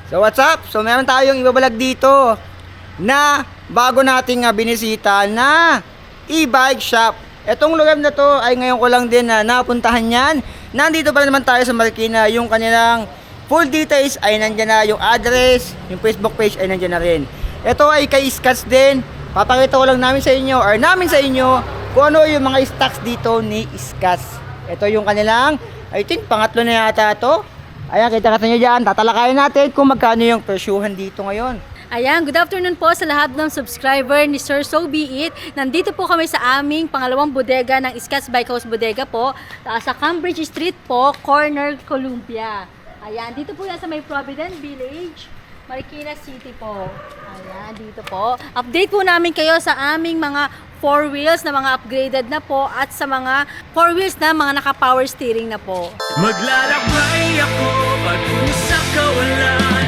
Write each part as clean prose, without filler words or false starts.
So what's up? So meron tayong ibabalag dito na bago nating binisita na e-bike shop. Etong lugar na to ay ngayon ko lang din na napuntahan yan. Nandito pa naman tayo sa Marikina. Yung kanilang full details ay nandyan na. Yung address, yung Facebook page ay nandyan na rin. Ito ay kay Scotts din. Papakita ko lang namin sa inyo kung ano yung mga stocks dito ni Scotts. Ito yung kanilang, I think pangatlo na yata ito. Ayan, kita-kita nyo dyan. Tatalakayin natin kung magkano yung presyuhan dito ngayon. Ayan, good afternoon po sa lahat ng subscriber ni Sir So Be It. Nandito po kami sa aming pangalawang bodega ng Scotts Bike House Bodega po, sa Cambridge Street po, corner Columbia. Ayan, dito po yan sa may Provident Village, Marikina City po. Ayan, dito po. Update po namin kayo sa aming mga 4 wheels na mga upgraded na po at sa mga 4 wheels na mga naka-power steering na po. Maglalakbay ako patungo sa kawalan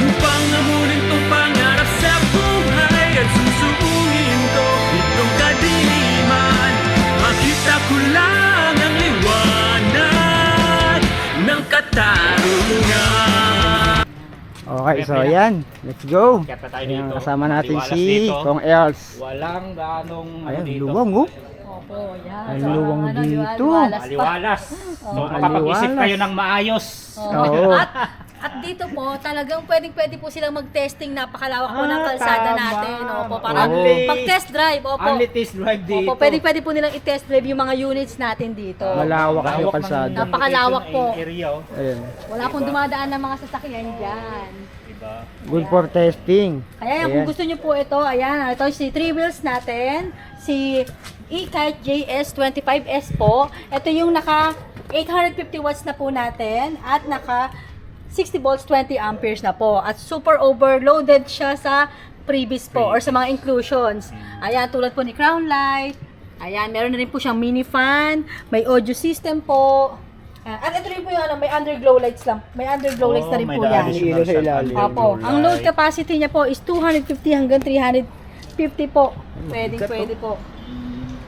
upang amunin tong pangarap sa buhay at susuungin ko itong kadiliman. Makita ko lang ang liwanag ng katarungan. Okay, so ayan. Let's go. Kaya pa tayo Ayan, dito. kasama natin Maliwalas si dito. Kong Els. Walang ganong Ayan, dito. luwang oh. Opo, yan. Ay, So, luwang dito. liwalas pa. Maliwalas. So Oo. makapag-isip Maliwalas. kayo ng maayos. Oo. At dito po, talagang pwede po silang mag-testing. Napakalawak po ng kalsada tama. natin. Opo, para Oo. pag-test drive. Opo. Only test drive dito. Opo, pwede po nilang i-test drive yung mga units natin dito. Malawak ang Lawak kalsada. ng Napakalawak po. area, oh. Ayan. Wala pong dumadaan ng mga sasakyan dyan. Diba? Good for testing. Kaya kung gusto nyo po ito, ayan, ito si 3 wheels natin, si E-Kite JS25S po. Ito yung naka 850 watts na po natin at naka 60 volts 20 amperes na po. At super overloaded siya sa previous po or sa mga inclusions. Ayan, tulad po ni Crown Light. Ayan, meron na rin po siyang mini fan, may audio system po. At ito rin po yung may underglow lights lang. May underglow lights na rin po yan. Ilaw sa ilalim. Opo. Ang load capacity niya po is 250 hanggang 350 po. Pwede po.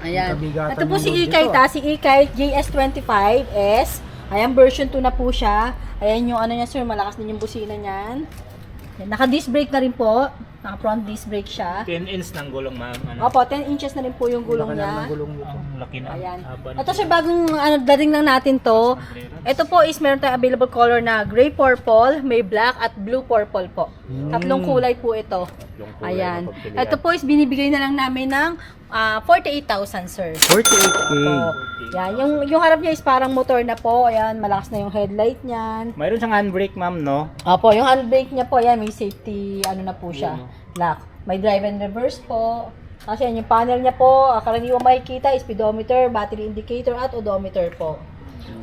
Ayan. Kabigatan Ito po ng si load E-Kite nito, si E-Kite JS25S. Ayan, version 2 na po siya. Ayan yung ano niya sir, malakas din yung busina niyan. Naka-disc brake na rin po. Naka-front disc brake siya. 10 inch ng gulong, ma'am. Ano? Opo, 10 inches na rin po yung gulong niya. Ang laki na. Ayan. Haba Ito sir, bagong dating lang natin to. Ito po is meron tayong available color na gray purple, may black at blue purple po. Tatlong kulay po ito. kulay Ayan. na pagpilian. Ito po is binibigay na lang namin ng 48,000 sir. 48K. Po. Yan, yung harap niya is parang motor na po. Ayan, malakas na yung headlight niyan. Mayroon siyang handbrake, ma'am, no? Opo, yung handbrake niya po, yan, may safety, ano na po siya, lock. May drive and reverse po. Kasi yan, yung panel niya po, karaniwang makikita, speedometer, battery indicator, at odometer po.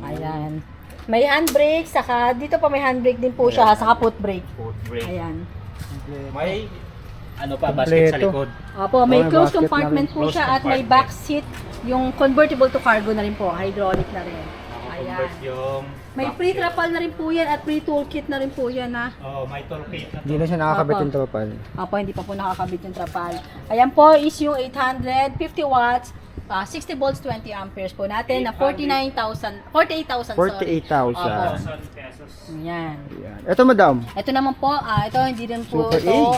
Ayan. May handbrake, saka dito pa may handbrake din po siya, saka foot brake. Foot brake. Ayan. May ano pa, basket sa Kompleto. likod. Opo, may may closed basket na compartment rin. po Closed siya at may compartment. back seat, yung convertible to cargo na rin po, hydraulic na rin. Ayan. Convert yung May back pre-trapal na rin po yan at pre-toolkit na rin po yan ha. Oh, may toolkit na to. Hindi na siya nakakabit Opo. yung tropal. Opo, hindi pa po nakakabit yung trapal. Ayan po is yung 850 watts, 60 volts, 20 amperes po natin na 48,000 sorry. 48,000. Opo. 1,000 pesos. Ayan. Ayan. Ito madam. Ito naman po, ito hindi rin po Super ito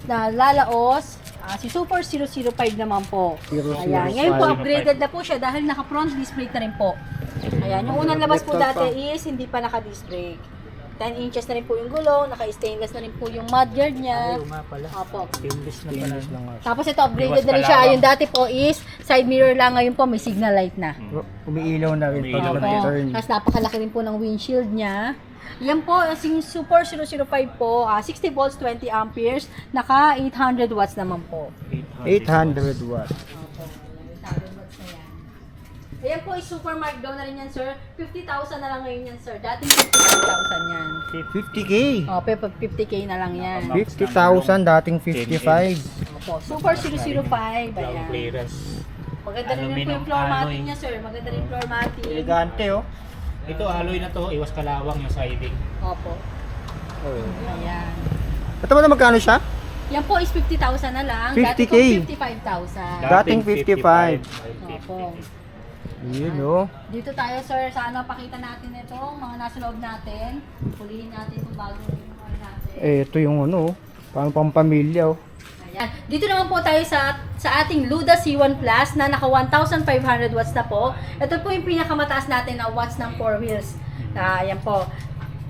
na lalaos. Si Super 005 naman po. 005. Ayan. Ngayon po, upgraded na po siya dahil naka-front disc brake na rin po. Ayan. Yung unang labas po Reflector dati is hindi pa naka-disc brake. 10 inches na rin po yung gulong, naka-stainless na rin po yung mudguard niya. Ayaw nga pala. Opo. Stainless na pala. English lang nga. Tapos ito, upgraded Iwas na rin siya. kalawang. Yung dati po is side mirror lang, ngayon po may signal light na. Umiilaw na rin pag Umiilaw na nag-turn. Tapos napakalaki rin po ng windshield niya. Yan po, yung Super 005 po, 60 volts, 20 amperes, naka 800 watts naman po. 800 watts. Opo, 800 watts na yan. Ayan po, is super markdown na rin yan, sir. 50,000 na lang ngayon yan, sir. Dating 55,000 yan. 50K. O, pero 50K na lang yan. 50,000 dating 55. Opo, Super 005, Ground ayan. clearance. Maganda rin po Aluminum yung floor alloy. matting niya, sir. Maganda rin yung floor matting. Elegante, oh. Ito, alloy na to. Iwas kalawang yung siding. Opo. Ayan. Ito mo na magkano siya? Yan po is 50,000 na lang. 50K. Dati po 55,000. Dating 55. Opo. Yun oh. Dito tayo sir, sana pakita natin ito, mga nasa loob natin. Pulihin natin itong bagong ano natin. Eh, ito yung ano, parang pampamilya oh. Ayan. Dito naman po tayo sa ating Luda C1 Plus na naka 1,500 watts na po. Ito po yung pinakamataas natin na watts ng 4 wheels. Ayan po.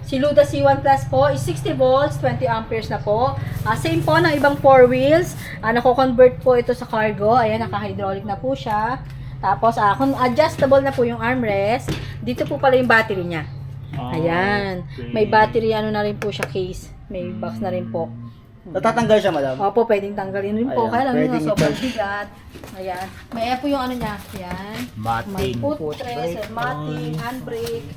Si Luda C1 Plus po is 60 volts, 20 amperes na po. Same po ng ibang 4 wheels. Nako-convert po ito sa cargo. Ayan, naka-hydraulic na po siya. Tapos, kung adjustable na po yung armrest, dito po pala yung battery niya. Ayan. May battery, ano na rin po siya, case. May box na rin po. Natatanggal siya, madam? Opo, pwedeng tanggalin rin po. Ayan, Kaya lang yung pwedeng sobrang i-charge. bigat. Ayan. May po yung ano niya. Ayan. May Mating. footrest, mating, handbrake.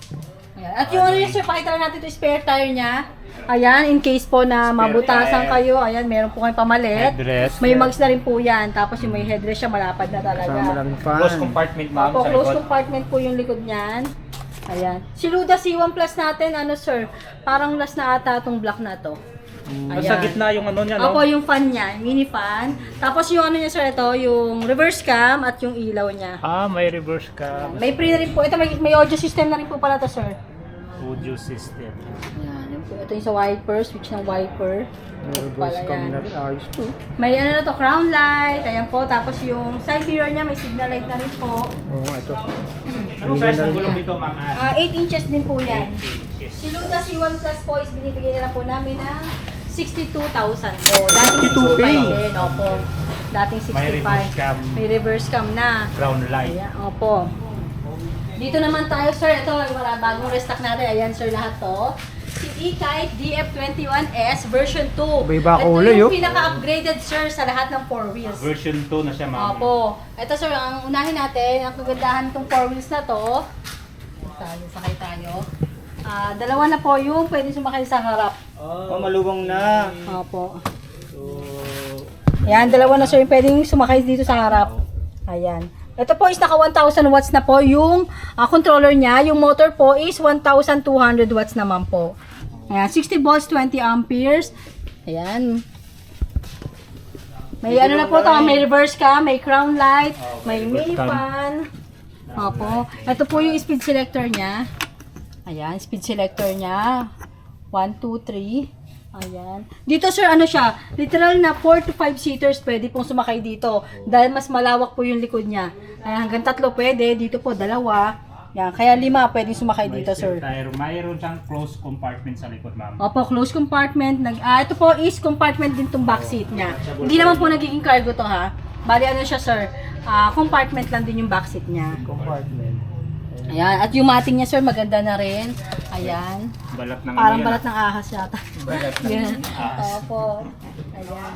Ayan. At yung ano yung sir, pakita lang natin ito, spare tire niya. Ayan, in case po na mabutasan kayo, ayan, meron po kayong pamalit. Headrest. May mugs na rin po yan. Tapos yung may headrest siya, malapad na talaga. Kasama lang yung fan. Close compartment, ma'am, Opo, sa close likod. compartment po yung likod niyan. Ayan. Si Luda C1 Plus natin, ano sir, parang last na ata itong block na to. Sa gitna yung ano niya, no? Opo, yung fan niya, mini fan. Tapos yung ano niya sir, ito, yung reverse cam at yung ilaw niya. May reverse ka. May pre na rin po. Ito, may audio system na rin po pala to sir. Audio system. Yan, yun po. Ito yung sa wiper, switch ng wiper. Ito pala Reverse cam yan. na rin, ayos to. May ano na to, crown light. Ayan po. Tapos yung side mirror niya, may signal light na rin po. Oo, ito. Anong size ng gulong dito, ma'am? 8 inches din po yan. Yes. Si Luda C1 Plus po is binibigay nila po namin ng 62,000 po. Dating 62K. 65 din, opo. Dating 65. May reverse cam. May reverse cam na. Ground light. Ayan, opo. Dito naman tayo, sir. Ito, wala bagong restock natin. Ayan, sir, lahat to. Si E-Kite DF21S version 2. Iba-iba Ito kulay, yung oh. pinaka-upgraded, sir, sa lahat ng 4 wheels. Version 2 na siya, ma'am. Opo. Ito, sir, ang unahin natin, ang kagandahan itong 4 wheels na to. Sakay tayo. Dalawa na po yung pwede sumakay sa harap. Oh, maluwang na. Opo. Ayan, dalawa na sir yung pwedeng sumakay dito sa harap. Ayan. Ito po is naka 1,000 watts na po yung controller niya. Yung motor po is 1,200 watts naman po. Ayan, 60 volts, 20 amperes. Ayan. May ano na po ito, may reverse cam, may crown light, may mini fan. Opo. Ito po yung speed selector niya. Ayan, speed selector niya. 1, 2, 3. Ayan. Dito sir, ano siya, literal na 4 to 5 seaters pwede pong sumakay dito. Dahil mas malawak po yung likod niya. Ayan, hanggang 3 pwede, dito po 2. Yan, kaya 5 pwede sumakay dito sir. Mayroon siyang closed compartment sa likod, ma'am. Opo, close compartment. Ito po is compartment din tong back seat niya. Hindi naman po nagiging cargo to ha. Bali ano siya sir, compartment lang din yung back seat niya. Compartment. Ayan, at yung mating niya sir, maganda na rin. Ayan. Balat ng Parang ano yan, balat ng ahas yata. Balat ng Yan. ahas. Opo. Ayan.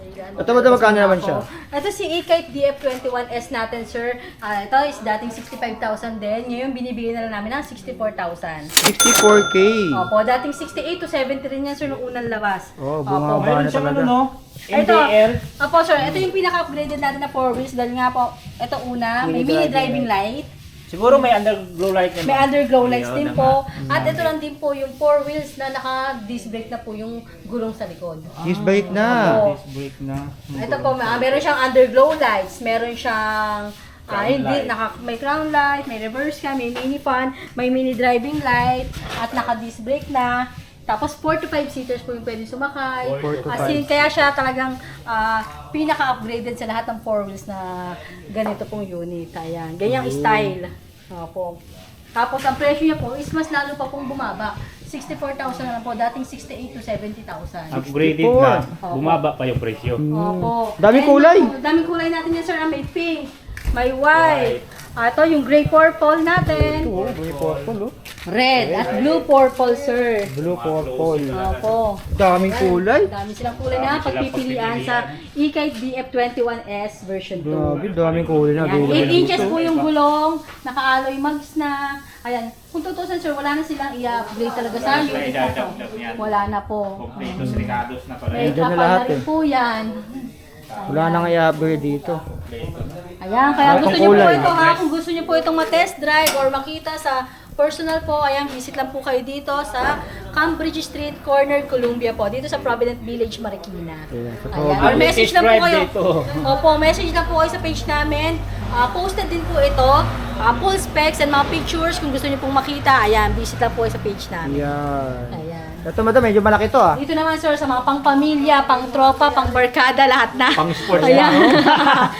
Ayan. Ito ba magkano naman siya? Ito si E-Kite DF21S natin, sir. Ito is dating 65,000 din. Ngayon, binibigyan na lang namin ng 64,000. 64K. Opo, dating 68 to 70 rin yan, sir, nung unang labas. Oh, Opo. bumaba Mayroon na siyang talaga. ano, no? Ito, MDL. opo, sir, ito yung pinaka-upgraded natin na 4 wheels. Dahil nga po, ito una, may mini driving light. Siguro may underglow light naman. May underglow lights Ayun din naman. po. At ito lang din po yung 4 wheels na naka-disc brake na po yung gulong sa likod. Disc brake na. Opo. Disc brake na. Ito po, meron siyang underglow lights, meron siyang Crown light. may crown light, may reverse cam, may mini fan, may mini driving light, at naka-disc brake na. Tapos 4 to 5 seaters po yung pwede sumakay. 4 to As in, kaya siya talagang pinaka-upgraded sa lahat ng 4 wheels na ganito pong unit. Ayan, ganyang style. Opo. Tapos ang presyo niya po is mas lalo pa pong bumaba. 64,000 na lang po, dating 68 to 70,000. Upgraded na. Bumaba pa yung presyo. Opo. Daming Ayan kulay. po, daming kulay natin yan, sir. May pink, may white. Ito yung gray purple natin. Oh, blue purple, oh. Red at blue purple, sir. Blue purple. Opo. Daming kulay. Dami silang kulay na pagpipilian sa E-Kite DF21S version 2. Grabe, daming kulay na. Ayan, available 8 inches dito. po yung gulong, naka-alloy mugs na. Ayan, kung tutusan sir, wala na silang i-upgrade talaga sa unit na to. Wala na po. Completos Ricardos na pala. May Dyan na kapal lahat, na rin eh. po yan. Wala nang i-upgrade dito. Ayan, kaya Wala gusto pang niyo po kulay. ito ha, kung gusto niyo po itong ma-test drive or makita sa personal po, ayan, visit lang po kayo dito sa Cambridge Street, Corner, Columbia po, dito sa Provident Village, Marikina. Ayan, sa Ayan, or Provident. message lang po Test drive kayo. dito. Opo, message lang po kayo sa page namin. Posted din po ito, full specs and mga pictures kung gusto niyo pong makita. Ayan, visit lang po kayo sa page namin. Yan. Ayan. Ito madam, medyo malaki to ah. Dito naman sir, sa mga pang-pamilya, pang-tropa, pang-barkada, lahat na. Pang-sports Ayan.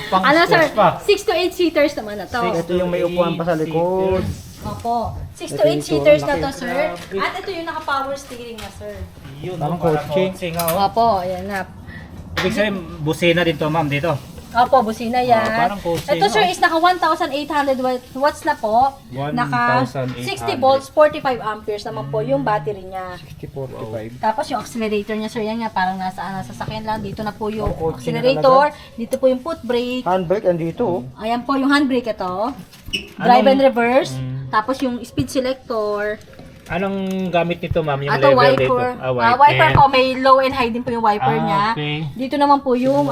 Pang Ano sir, sports pa. 6 to 8 seaters naman na to. Ito yung may upuan pa sa likod. Opo. 6 to Ito 8 yung seaters na laki. to sir. At ito yung naka-power steering na sir. Yun, Parang parang kotse. kotse nga, oh. Opo, ayan na. Ibig sabihin, busina din to, ma'am, dito. Opo, busina yan. parang kotse, Ito sir no? is naka 1,800 watts na po. Naka 60 volts, 45 amperes naman po yung battery niya. 45. Tapos yung accelerator niya sir, yan nga parang nasa sasakyan lang. Dito na po yung Oh, kotse na accelerator. Dito po yung foot brake. Handbrake andito oh. Ayan po yung handbrake ito. Drive and reverse. Tapos yung speed selector. Anong gamit nito, ma'am? Yung Ato level dito? wiper. Wiper. Wiper po, may low and high din po yung wiper niya. Okay. Dito naman po yung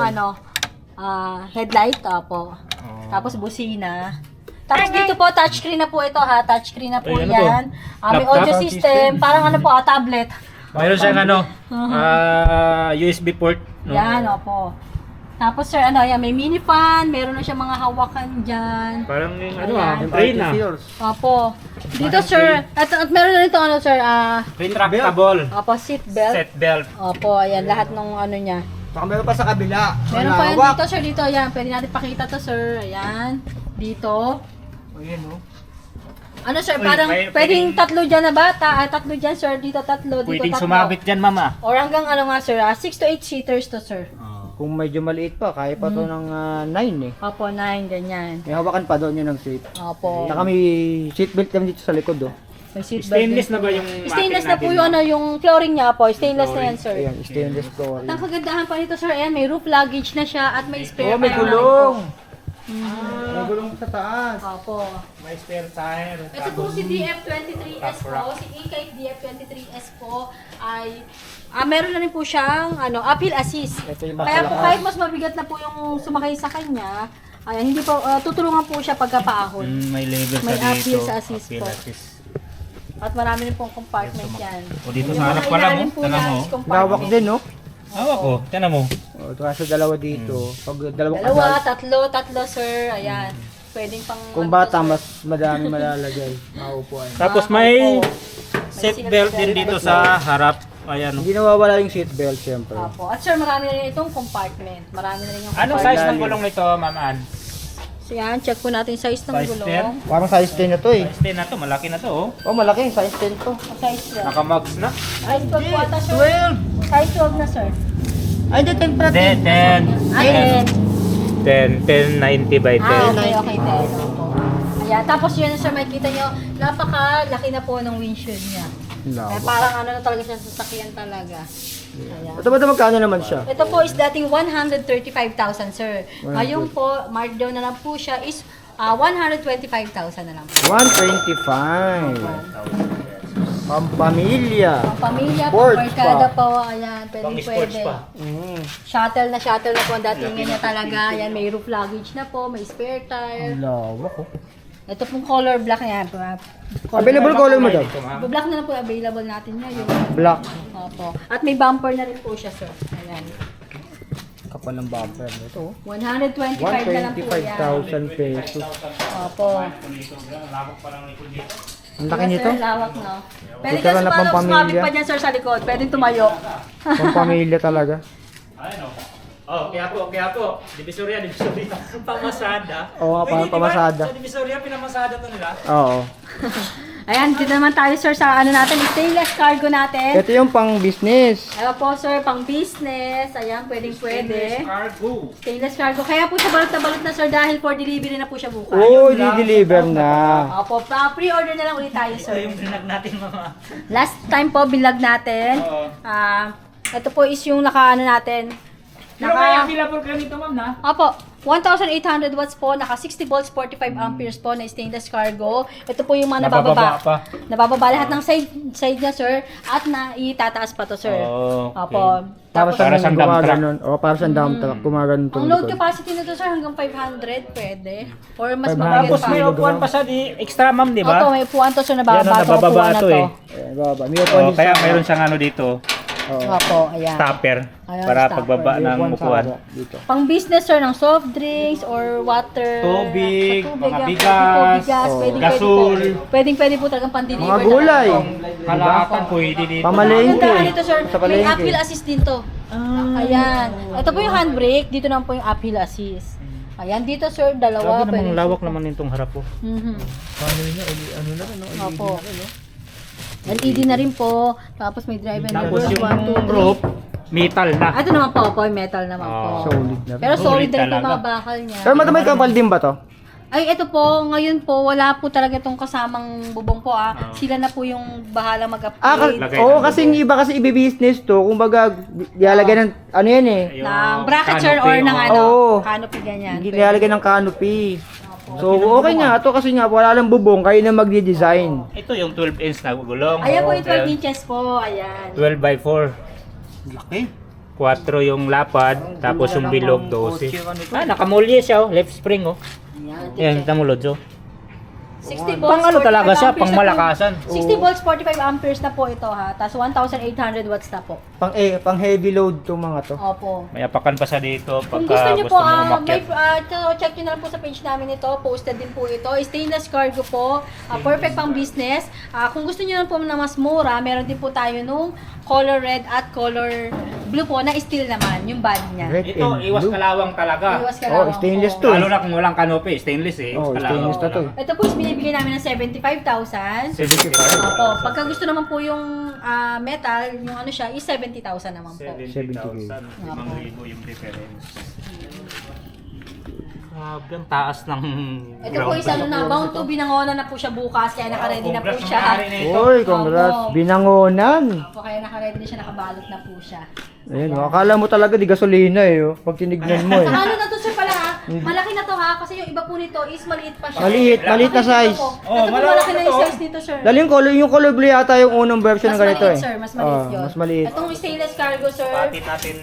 headlight po. Oh. Tapos busina. Tapos dito po touchscreen na po ito ha, touchscreen na po Ay, ano to? yan. May Laptop? audio system, parang ano po, tablet. Mayroon siyang USB port. No? Yan, opo. Tapos sir, yan, may mini fan, meron na siyang mga hawakan dyan. Parang yung Ayan. brain na. Opo. Dito sir, at meron na nito sir, Retractable. opo, seat belt. Set belt. Opo, ayan, lahat ng ano niya. Baka meron pa sa kabila. Meron pa yan Malawak. dito sir, dito, ayan, pwede natin pakita to sir, ayan, dito. Ayan oh. Ano sir, Uy, parang pwedeng- pwedeng tatlo dyan na bata, tatlo dyan sir, dito tatlo, dito Pwedeng tatlo. sumabit dyan, mama. Or hanggang ano nga sir, 6 to 8 seaters to sir. Kung medyo maliit pa, kaya pa to ng 9 eh. Opo, 9, ganyan. May hawakan pa doon yun ng seat. Opo. Saka may seatbelt kami dito sa likod oh. May seatbelt Stainless din. na ba yung Stainless mating na po natin, yung ma'am? yung flooring niya po, stainless na yan sir. Ayan, stainless flooring. At ang kagandahan pa nito sir, ayan, may roof luggage na siya at may spare Oh, may tire na gulong. rin May gulong sa taas. po. Opo. May spare tire. Ito po si DF23S po, si E-Kite DF23S po ay meron na rin po siyang uphill assist. Ito yung Kaya po masalakas. kahit mas mabigat na po yung sumakay sa kanya, ayan, hindi po tutulungan po siya pagkapaahon. May level May sa dito. appeal sa assist Appeal po. assist. At marami rin pong compartment yan. O dito Yung sa harap mga pa lang, ilalim oh. po Tala niya mo. is compartment. Lawak din oh. Hawak ko. Tiyan mo. Oh, kaso dalawa dito. Pag dalawang Dalawa, kasal, tatlo sir, ayan. Pwedeng pang kung bata mas madami malalagay. Maupuan. Tapos may opo. seat belt din dito sa harap. Ayan. Hindi nawawala yung seatbelt syempre. Opo. At sir, marami na rin itong compartment. Marami na rin yung Anong compartment. size ng gulong nito, Ma'am Ann? So yan, check po natin yung size ng Size gulong. 10? Parang size 10 na to eh. Size 10 na to. Malaki na to, oh. Oh, malaki. Size 10 to. Size 12. Naka-mags na. Size 12 po ata sir. Size 12 na sir. Ay, hindi 10 pa. 10. Ayan. 1090 by 10. Okay, 10. Opo. Ayan, tapos yun sir, makikita nyo, napakalaki na po ng windshield niya. Kaya parang ano na talaga siya, sasakyan talaga. Ayan. Ito ba ito magkano naman siya? Ito po is dating 135,000 sir. Ngayon po, markdown na lang po siya is 125,000 na lang po. 125. Pampamilya. Ang pamilya, Sports pambarkada pa. po, ayan, pwede Pang-sports pwede. pa. Shuttle na po ang datingin niya talaga. Ayan, may roof luggage na po, may spare tire. Lawak oh. Ito pong color black na yan. Available color mo daw? Black na lang po available natin ngayon. Black. Opo. At may bumper na rin po siya, sir. Ayan. Kapal ng bumper nito. 125 na lang po yan. 125,000 pesos. Opo. Ang laki Diba, nito. sir, lawak, no? Pwede Ito ka lang na sumabit pampamilya. pa dyan, sir, sa likod. Pwede tumayo. Pampamilya talaga. Ayun, oh. Kaya po. Divisoria. Pamasada. Oo nga, parang pamasada. Sa Divisoria, pinamasada to nila. Oo. Ayan, dito naman tayo, sir, sa ano natin, stainless cargo natin. Ito yung pang business. Ayan po, sir, pang business. Ayan, pwede. Cargo. Stainless cargo. Kaya po siya balot na sir dahil for delivery na po siya bukas. Oh, di-deliver na. Opo, pre-order na lang ulit tayo, Ito sir. yung rinag natin, mga. Last time po, bilag natin. Oo. Ito po is yung naka-ano natin. Pero kaya available ka nito, ma'am, na? Opo, 1,800 watts po, naka 60 volts, 45 amperes po na stainless cargo. Ito po yung mga Nabababa pa. Nabababa lahat ng side niya, sir. At itataas pa to, sir. Oh, okay. Opo. Para Tapos, sa siyang dump truck. gumaganon. O, para sa dump truck. Gumaganon ang itong load likod. capacity nito, sir, hanggang 500, pwede. Or mas 500. mabigat Tapos pa. may upuan pa sa extra, ma'am, di Opo, ba? may upuan to, sir, Yan, nabababa nabababa na to, to. eh. Ayan, baba. May upuan Oh, din kaya sa- mayroon siyang ano dito. Opo, ayan. Stopper. Ayan, Para stopper. pagbaba ng Upuan sa upuan. harap, dito. Pang business sir ng soft drinks or water. Tubig, Sa mga yan. bigas, bigas, oh, gasol. Pwede po talagang pan-deliver. Mga gulay. Kalahatan pwede dito. Pamalengke. Ang dito sir, Sa may palengke. uphill assist din to. Ayan. Ito po yung handbrake, dito naman po yung uphill assist. Ayan, dito sir, dalawa. Grabe namang pwede- lawak naman nitong harap po. Mhm. Ano na, no? Opo. LED na rin po. Tapos may drive and Tapos reverse. yung 1, 2, 3. roof, metal na. Ito naman po, metal naman po. Solid na. Pero solid Solid na rin po yung talaga. mga bakal niya. Pero madam, may kapal din ba to? Ay, ito po, ngayon po, wala po talaga itong kasamang bubong po Sila na po yung bahala mag-upgrade. Lagay Oo, ng kasi bubong. yung iba kasi ibi-business to, kumbaga, ilalagay ng, ano yan eh, Yung ng bracket sir canopy, or ng oh. ano, Oo. canopy ganyan. hindi nilalagay ng canopy. So, okay nga, to kasi nga, wala lang bubong, kayo na magdi-design. Ito yung 12 inch na gulong. Ayan po yung 12 Ayan. inches po, ayan. 12 by 4. Laki. 4 yung lapad, tapos yung bilog 12. Nakamulye siya oh, left spring oh. Ayan, Yan, tamulod oh. 60 volts, Pang ano 45 talaga siya, amperes pang na po. malakasan. 60 volts, 45 amperes na po ito Tapos 1,800 watts na po. Pang heavy load to mga to. Opo. May apakan pa siya dito Kung pagka gusto niyo gusto po, mo may, umakyat. check nyo na lang po sa page namin ito. Posted din po ito. Stainless cargo po. Perfect pang business. Kung gusto niyo lang po na mas mura, meron din po tayo nung color red at color blue po na steel naman, yung body niya. Red Ito, and iwas blue. kalawang talaga. Iwas ka Oh, lang stainless po. to. Lalo na kung walang canopy, stainless eh. Oh, Iwas stainless na to. Ito po is binibigay namin ng 75,000. 75. Opo. Pagka gusto naman po yung metal, yung ano siya, is 70,000 naman po. 70,000. 5,000 yung difference. Grabe, ang taas ng Ito po is ano na, bound to binangonan na po siya bukas, kaya naka-ready na po Congrats siya. sa may-ari nito. Oy, congrats. Opo. Binangonan. Opo, kaya naka-ready na siya, nakabalot na po siya. Ayun, akala mo talaga di gasolina eh. Oh. Pag tinignan mo eh. Sa ano na to sir pala malaki na to kasi yung iba po nito is maliit pa siya. Maliit na size. Ito po malaki malaki na na yung to. size nito sir. Dali yung color blue yata yung unang version Mas ng ganito maliit eh. sir, mas maliit yun. Mas maliit. Itong stainless cargo sir. Pati natin.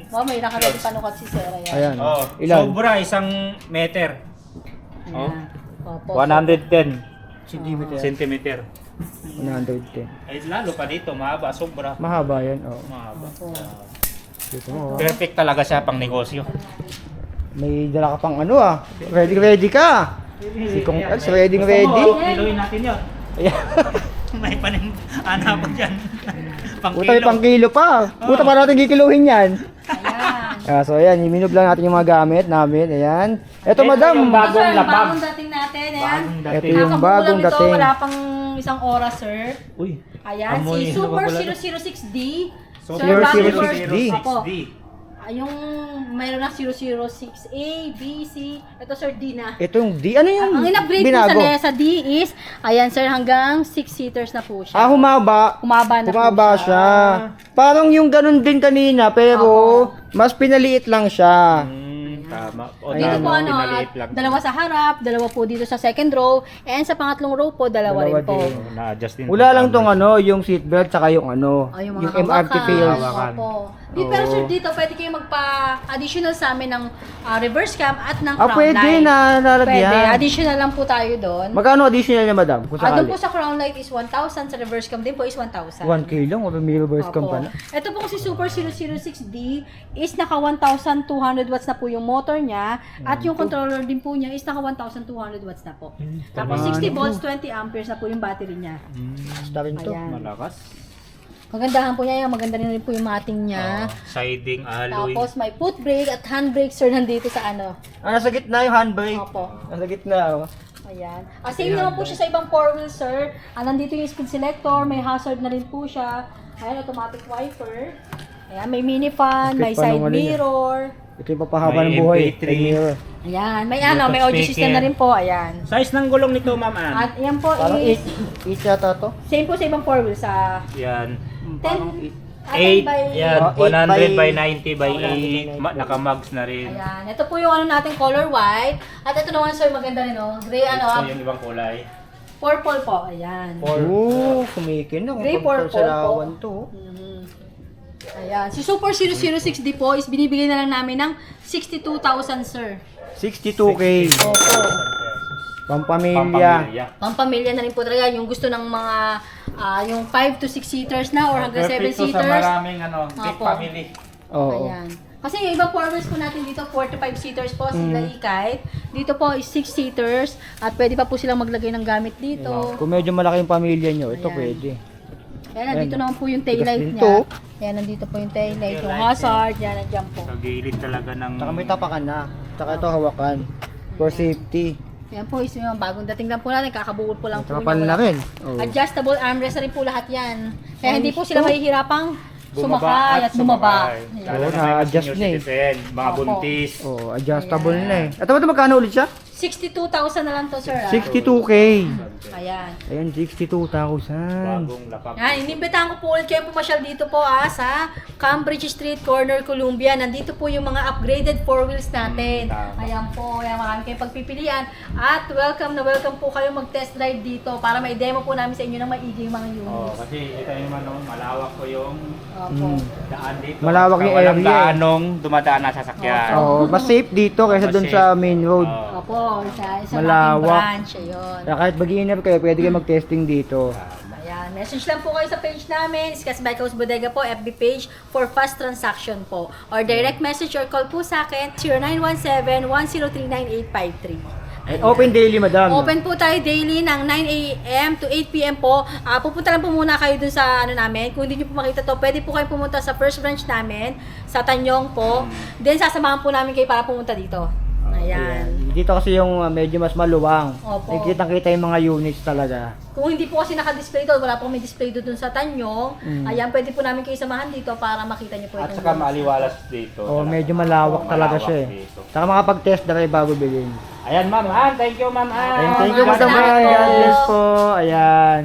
Wow, may naka-ready panukat si sir. Ayan. Ayan. Oh, Ilan? sobra isang meter. Oh, Ayan. Opo. 110 Centimeter. centimeter. 110. Ay lalo pa dito, mahaba, sobra. Mahaba yan. Oh. Mahaba. Dito mo. Oh. Perfect talaga siya pang negosyo. May dala ka pang ano ah. Ready ka. Si Kong Eds, ready. Kiloin natin yun. Ayan. May panin, ano po dyan. Pang Puta, may kilo. pang kilo pa. Puta, para natin kikiluhin yan. Ayan. So ayan, iminog lang natin yung mga gamit namin. Ayan. Ito Ito madam. yung Ito, sir, bagong lapag. bagong dating natin. Ayan. Bagong Ito dating. yung Kakabuo bagong lang ito, dating. wala pang isang oras sir. Uy. Ayan, Amoy, si Super ano ba pala 006D. So, Sir, bagong 006D. version. Opo. 006D. Yung mayroon na 006A, B, C. Ito sir, D na. Ito yung D. Ano yung Ang in-upgrade po binago? sa NESA D is, ayan sir, hanggang 6 seaters na po siya. Humaba. Humaba na Humaba po siya. Parang yung ganun din kanina, pero mas pinaliit lang siya. Tama. O, Dito po tama, ano, pinaliit lang. dalawa sa harap, dalawa po dito sa second row, and sa pangatlong row po, dalawa Dalawa rin po. din. Na-adjust din. Wala lang tong ano, yung seatbelt tsaka yung ano, Oh, yung yung mga MRT hawakan. fails. Hawakan. Opo. Pero sir, dito pwede kayo magpa-additional sa amin ng reverse cam at ng crown Pwede light. na Pwede. lalagyan. Additional lang po tayo doon. Magkano additional niya, madam? Kung Doon sakali. po sa crown light is 1,000, sa reverse cam din po is 1,000. 1K lang, o may reverse cam Opo. pala. Ito pong si Super 006D is naka 1,200 watts na po yung motor niya at yung controller din po niya is naka 1,200 watts na po. Tapos 60 volts, 20 amperes na po yung battery niya. Basta rin to. Ayan. Malakas. Magandahan po niya, maganda rin po yung mating niya. Siding, alloy. Tapos may foot brake at handbrake sir nandito sa ano. Nasa gitna yung handbrake. Opo. Nasa gitna, oh. Ayan. Same naman po siya sa ibang 4-wheel sir. Nandito yung speed selector, may hazard na rin po siya. Ayan, automatic wiper. Ayan, may mini fan, may Bakit pa side nung ano niya? mirror. Ito yung papahaba May ng buhay. MP3. May mirror. Ayan, may ano, may audio Bluetooth system na speaker. rin po. Ayan. Size ng gulong nito, ma'am. At yan po Parang is 8 yata to. same po sa ibang 4-wheel sa Yan. 10 8, yan. Oh, 8 100 by by 90 by 8. Naka-mugs na rin. Ayan, ito po yung ano natin color white. At ito naman sir, maganda rin oh. Gray Ito ano, yung ibang kulay. purple po. Ayan. Oo, kumikin na. Gray purple sa lawan to. oh. Mhm. Ayan. Si Super 006D po is binibigay na lang namin ng 62,000 sir. 62K. Opo. Pampamilya. Pampamilya na rin po talaga yung gusto ng mga yung 5 to 6 seaters na or hanggang 7 Perfect to sa seaters. maraming big Apo. family. Oo. Ayan. Kasi yung ibang 4 wheels po natin dito, 4 to 5 seaters po, sila ikay. Dito po is 6 seaters at pwede pa po silang maglagay ng gamit dito. Kung medyo malaki yung pamilya nyo, ito Ayan. pwede. Ayan, nandito naman po yung taillight Tigas din niya. to. Ayan, nandito po yung taillight, yung Taillight hazard, yan, nandiyan po. Sa gilid talaga ng... Saka may tapakan na. Saka ito hawakan. For safety. Ayan po, is yung bagong dating lang po natin, kakabukod po lang po. Saka na rin. Oo. Adjustable armrest na rin po lahat yan. Kaya hindi po Ayos sila to. mahihirapang sumakay at bumaba. Ayan. Oo, na-adjust na eh. Mga Opo. buntis. Oh, adjustable na eh. Ito ba ito magkano ulit siya? 62,000 na lang to, sir. 62K. Ayan. Ayan, 62,000. Bagong lapap. Yan, inimbitahan ko po ulit kayo pumasyal dito po sa Cambridge Street, Corner, Columbia. Nandito po yung mga upgraded 4 wheels natin. Tama. Ayan po, ayan, marami kayong pagpipilian. At welcome na welcome po kayo mag-test drive dito para ma-demo po namin sa inyo ng maigi yung mga Oh, units. kasi ito yung malawak ko yung Opo. daan dito. Malawak yung Walang area eh. gaanong dumadaan na sasakyan. Oh, mas safe dito kaysa Mas dun safe. sa main road. Oo. Opo, isa Malawak. nating branch. Ayun. Kaya kahit mag-iinap kayo, pwede kayo mag-testing dito. Ayan, message lang po kayo sa page namin, Iskas Bike House Bodega po, FB page for fast transaction po. Or direct message or call po sa akin, 0917-1039-853. And open daily, madam. Open po tayo daily ng 9 a.m. to 8 p.m. po. Pupunta lang po muna kayo dun sa namin. Kung hindi nyo po makita to, pwede po kayo pumunta sa first branch namin, sa Tanyong po. Then sasamahan po namin kayo para pumunta dito. Ayan. Dito kasi yung medyo mas maluwang. Opo. Nakikita yung mga units talaga. Kung hindi po kasi naka-display doon, wala po may display doon sa Tanyong. Ayan, pwede po namin kayo samahan dito para makita nyo po At itong saka units. maaliwalas dito. Oh, talaga. medyo malawak talaga Malawak siya eh. dito. Saka makapag-test drive bago bilhin. Ayan, ma'am. Thank you, ma'am. Ayan, thank you, Maraming Madam salamat Ann. po. God bless po. Ayan.